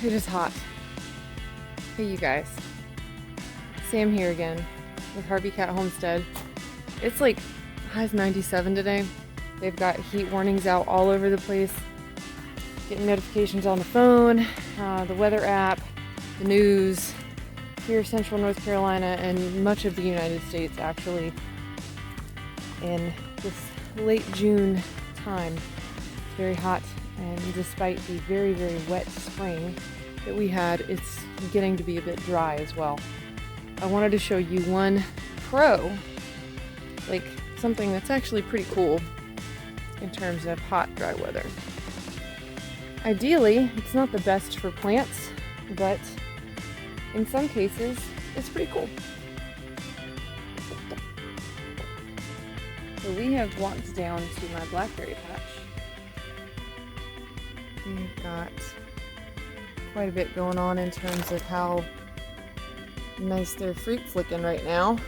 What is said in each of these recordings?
It is hot. Hey you guys, Sam here again with Harvey Cat Homestead. It's like highs 97 today. They've got heat warnings out all over the place. Getting notifications on the phone, the weather app, the news, here central North Carolina and much of the United States actually. In this late June time, it's very hot, and despite the very, very wet spring that we had, it's getting to be a bit dry as well. I wanted to show you one pro, like something that's actually pretty cool in terms of hot, dry weather. Ideally, it's not the best for plants, but in some cases, it's pretty cool. So we have walked down to my blackberry patch. We've got quite a bit going on in terms of how nice their fruit's looking right now.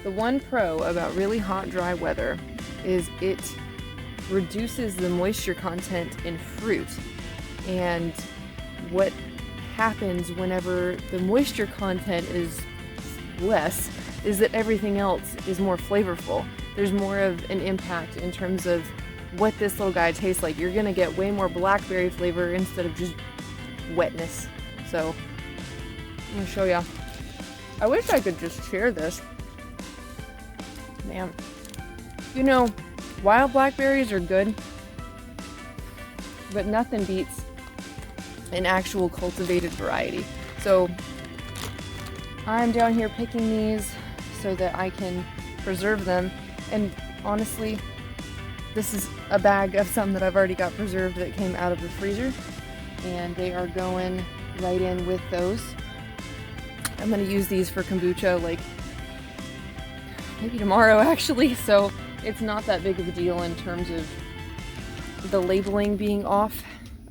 The one pro about really hot, dry weather is it reduces the moisture content in fruit. And what happens whenever the moisture content is less is that everything else is more flavorful. There's more of an impact in terms of what this little guy tastes like. You're gonna get way more blackberry flavor instead of just wetness. So I'm gonna show y'all. I wish I could just share this. Man, you know, wild blackberries are good, but nothing beats an actual cultivated variety. So I'm down here picking these so that I can preserve them. And honestly, this is a bag of some that I've already got preserved that came out of the freezer, and they are going right in with those. I'm gonna use these for kombucha like maybe tomorrow actually, so it's not that big of a deal in terms of the labeling being off.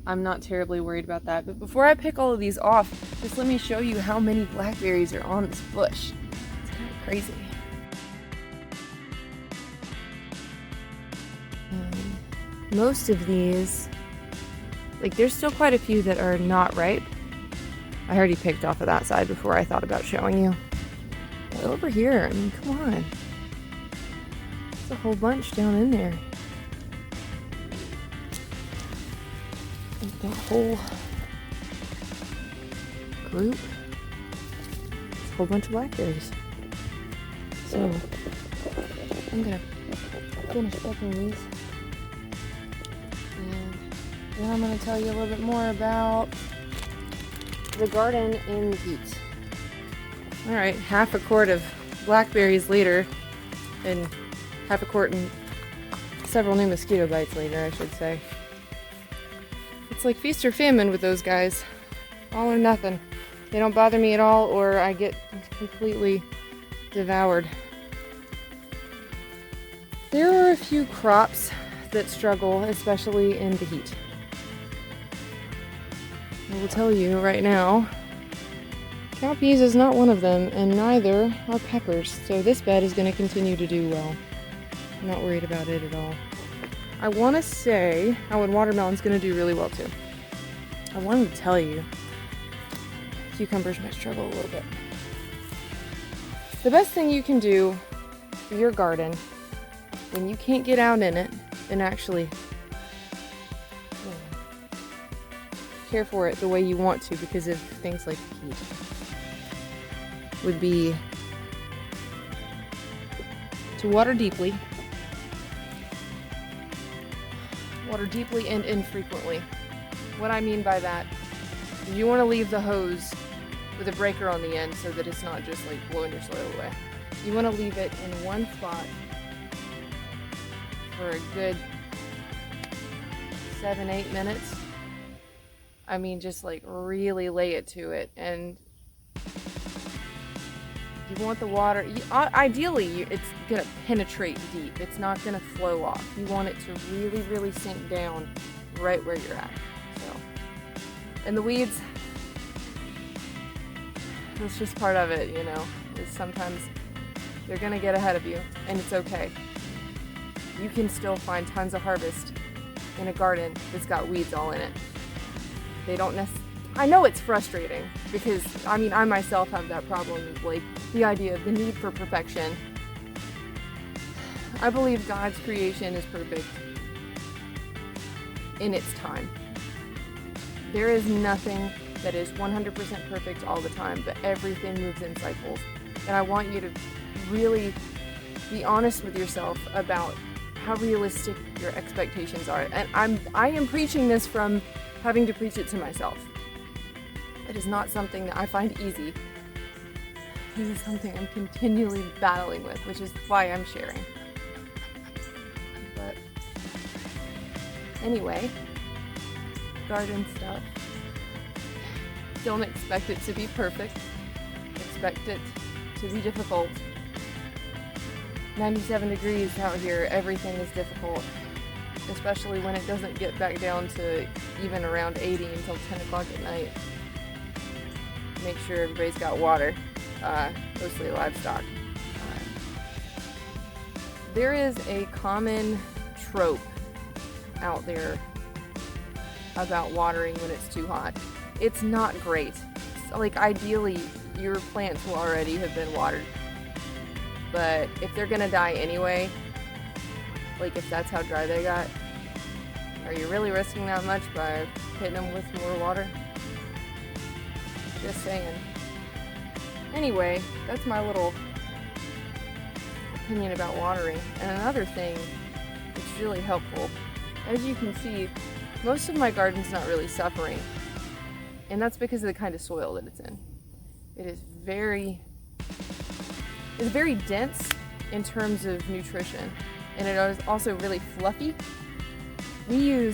I'm not terribly worried about that. But before I pick all of these off, just let me show you how many blackberries are on this bush. It's kind of crazy. Most of these, like there's still quite a few that are not ripe. I already picked off of that side before I thought about showing you. But over here, I mean, come on. There's a whole bunch down in there. That whole group. It's a whole bunch of blackberries. So, I'm gonna finish picking these. And then I'm gonna tell you a little bit more about the garden in the heat. Alright, half a quart of blackberries later, and half a quart and several new mosquito bites later, I should say. It's like feast or famine with those guys. All or nothing. They don't bother me at all, or I get completely devoured. There are a few crops that struggle, especially in the heat. I will tell you right now, cowpeas is not one of them, and neither are peppers. So this bed is going to continue to do well. I'm not worried about it at all. I want to say, oh, and watermelon's going to do really well too. I wanted to tell you, cucumbers might struggle a little bit. The best thing you can do for your garden when you can't get out in it and actually care for it the way you want to because of things like heat would be to water deeply and infrequently. What I mean by that, you want to leave the hose with a breaker on the end so that it's not just like blowing your soil away. You want to leave it in one spot for a good 7-8 minutes. I mean, just like really lay it to it, and you want the water, ideally it's going to penetrate deep. It's not going to flow off. You want it to really, really sink down right where you're at. So, and the weeds, that's just part of it, you know, is sometimes they're going to get ahead of you, and it's okay. You can still find tons of harvest in a garden that's got weeds all in it. They don't necessarily, I know it's frustrating because, I mean, I myself have that problem, like the idea of the need for perfection. I believe God's creation is perfect in its time. There is nothing that is 100% perfect all the time, but everything moves in cycles. And I want you to really be honest with yourself about how realistic your expectations are. And I am preaching this from having to preach it to myself. It is not something that I find easy. It is something I'm continually battling with, which is why I'm sharing. But anyway, garden stuff. Don't expect it to be perfect. Expect it to be difficult. 97 degrees out here, everything is difficult, especially when it doesn't get back down to even around 80 until 10 o'clock at night. Make sure everybody's got water, mostly livestock. There is a common trope out there about watering when it's too hot. It's not great. Like, ideally, your plants will already have been watered. But if they're gonna die anyway, like if that's how dry they got, are you really risking that much by hitting them with more water? Just saying. Anyway, that's my little opinion about watering. And another thing that's really helpful, as you can see, most of my garden's not really suffering. And that's because of the kind of soil that it's in. It's very dense in terms of nutrition, and it is also really fluffy. We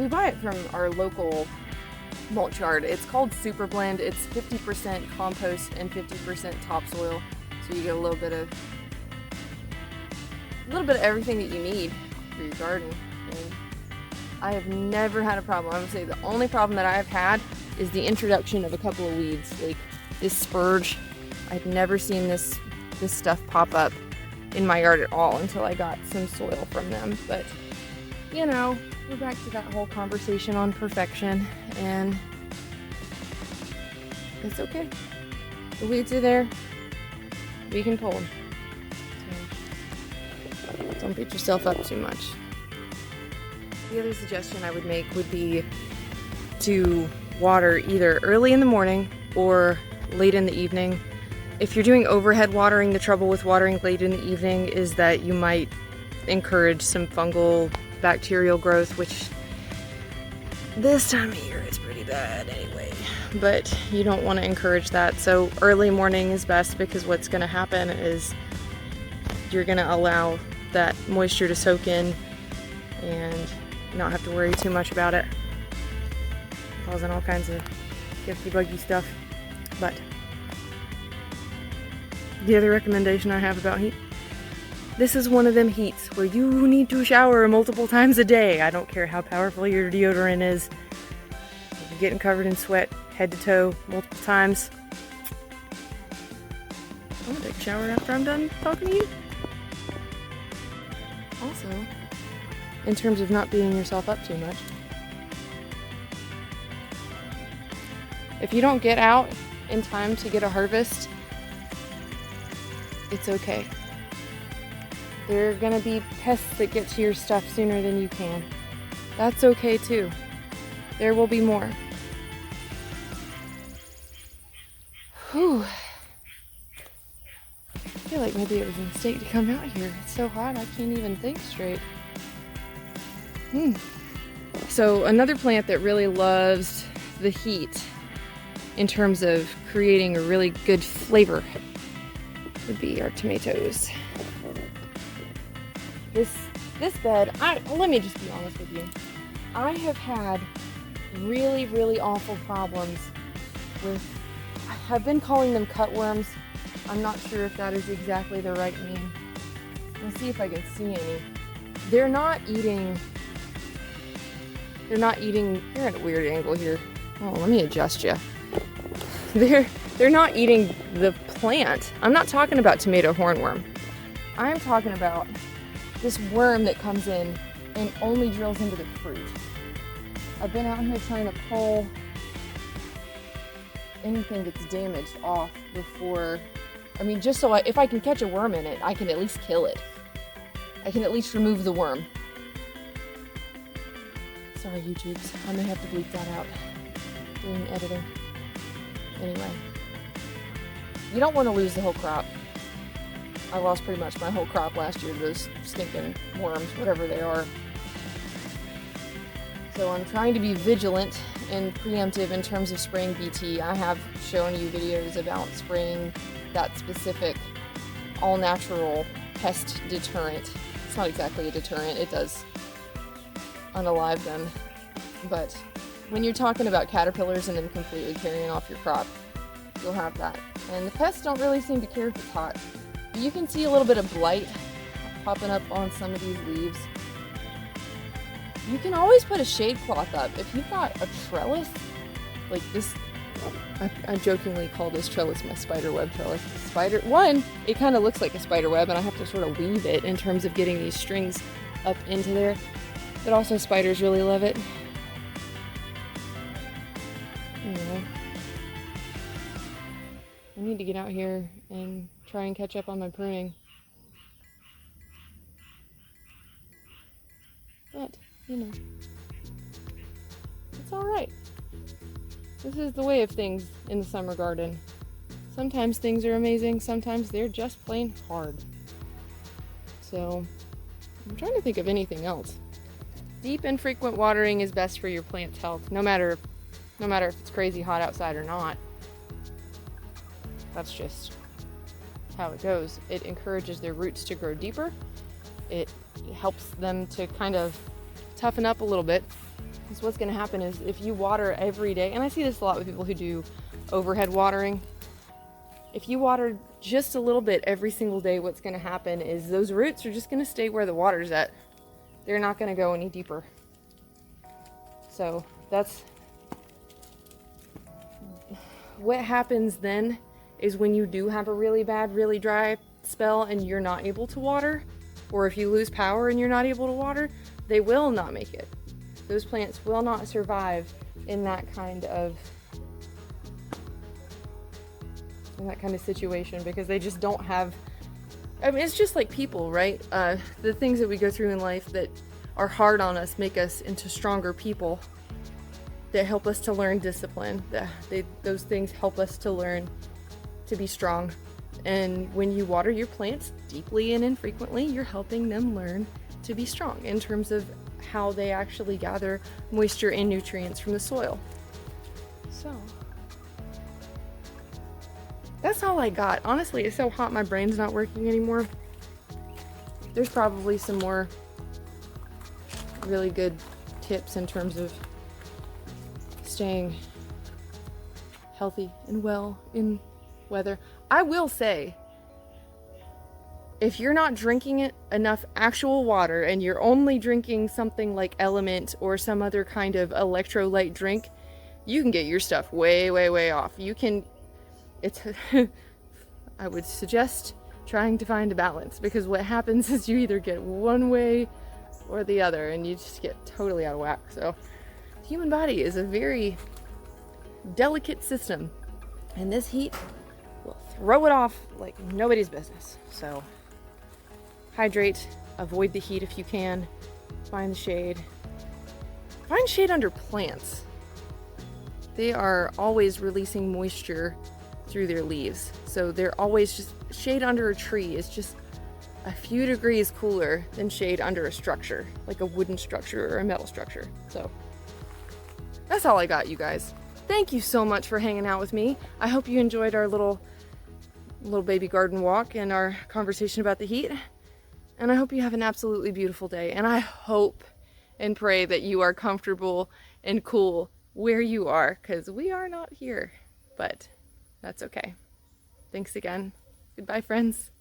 buy it from our local mulch yard. It's called Super Blend. It's 50% compost and 50% topsoil, so you get a little bit of everything that you need for your garden. And I have never had a problem. I would say the only problem that I've had is the introduction of a couple of weeds, like this spurge. I've never seen this stuff pop up in my yard at all until I got some soil from them. But, you know, we're back to that whole conversation on perfection, and it's okay. The weeds are there. We can pull them. So don't beat yourself up too much. The other suggestion I would make would be to water either early in the morning or late in the evening. If you're doing overhead watering, the trouble with watering late in the evening is that you might encourage some fungal bacterial growth, which this time of year is pretty bad anyway, but you don't want to encourage that. So early morning is best, because what's going to happen is you're going to allow that moisture to soak in and not have to worry too much about it causing all kinds of gifty buggy stuff. But the other recommendation I have about heat, this is one of them heats where you need to shower multiple times a day. I don't care how powerful your deodorant is. If you're getting covered in sweat head to toe multiple times, I'm gonna take a shower after I'm done talking to you. Also, in terms of not beating yourself up too much, if you don't get out in time to get a harvest, it's okay. There are gonna be pests that get to your stuff sooner than you can. That's okay too. There will be more. Whew. I feel like maybe it was a mistake to come out here. It's so hot I can't even think straight. So another plant that really loves the heat in terms of creating a really good flavor would be our tomatoes. This bed, let me just be honest with you. I have had really, really awful problems with, I've been calling them cutworms. I'm not sure if that is exactly the right name. Let's see if I can see any. They're not eating, you're at a weird angle here. Oh, let me adjust you. They're not eating the plant. I'm not talking about tomato hornworm. I'm talking about this worm that comes in and only drills into the fruit. I've been out here trying to pull anything that's damaged off before, I mean, just so if I can catch a worm in it, I can at least kill it. I can at least remove the worm. Sorry, YouTubes. I may have to bleep that out during editing. Anyway. You don't want to lose the whole crop. I lost pretty much my whole crop last year to those stinking worms, whatever they are. So I'm trying to be vigilant and preemptive in terms of spraying BT. I have shown you videos about spraying that specific all-natural pest deterrent. It's not exactly a deterrent, it does unalive them. But when you're talking about caterpillars and them completely carrying off your crop, you'll have that. And the pests don't really seem to care if it's hot. You can see a little bit of blight popping up on some of these leaves. You can always put a shade cloth up. If you've got a trellis, like this, I jokingly call this trellis my spider web trellis. It kind of looks like a spider web, and I have to sort of weave it in terms of getting these strings up into there. But also spiders really love it. Anyway. I need to get out here and try and catch up on my pruning. But, you know, it's alright. This is the way of things in the summer garden. Sometimes things are amazing, sometimes they're just plain hard. So, I'm trying to think of anything else. Deep and frequent watering is best for your plant's health, no matter if it's crazy hot outside or not. That's just how it goes. It encourages their roots to grow deeper. It helps them to kind of toughen up a little bit. Because what's going to happen is if you water every day, and I see this a lot with people who do overhead watering. If you water just a little bit every single day, what's going to happen is those roots are just going to stay where the water's at. They're not going to go any deeper. So that's what happens then. Is when you do have a really bad, really dry spell and you're not able to water, or if you lose power and you're not able to water, they will not make it. Those plants will not survive in that kind of situation because they just don't have, I mean, it's just like people, right? The things that we go through in life that are hard on us make us into stronger people that help us to learn discipline. Those things help us to learn to be strong. And when you water your plants deeply and infrequently, you're helping them learn to be strong in terms of how they actually gather moisture and nutrients from the soil. So that's all I got. Honestly, it's so hot my brain's not working anymore. There's probably some more really good tips in terms of staying healthy and well in weather. I will say, if you're not drinking enough actual water and you're only drinking something like Element or some other kind of electrolyte drink, you can get your stuff way, way, way off. I would suggest trying to find a balance, because what happens is you either get one way or the other and you just get totally out of whack. So the human body is a very delicate system, and this heat will throw it off like nobody's business. So hydrate, avoid the heat if you can, find the shade. Find shade under plants. They are always releasing moisture through their leaves. So they're always just, shade under a tree is just a few degrees cooler than shade under a structure, like a wooden structure or a metal structure. So that's all I got, you guys. Thank you so much for hanging out with me. I hope you enjoyed our little baby garden walk and our conversation about the heat. And I hope you have an absolutely beautiful day. And I hope and pray that you are comfortable and cool where you are, because we are not here. But that's okay. Thanks again. Goodbye, friends.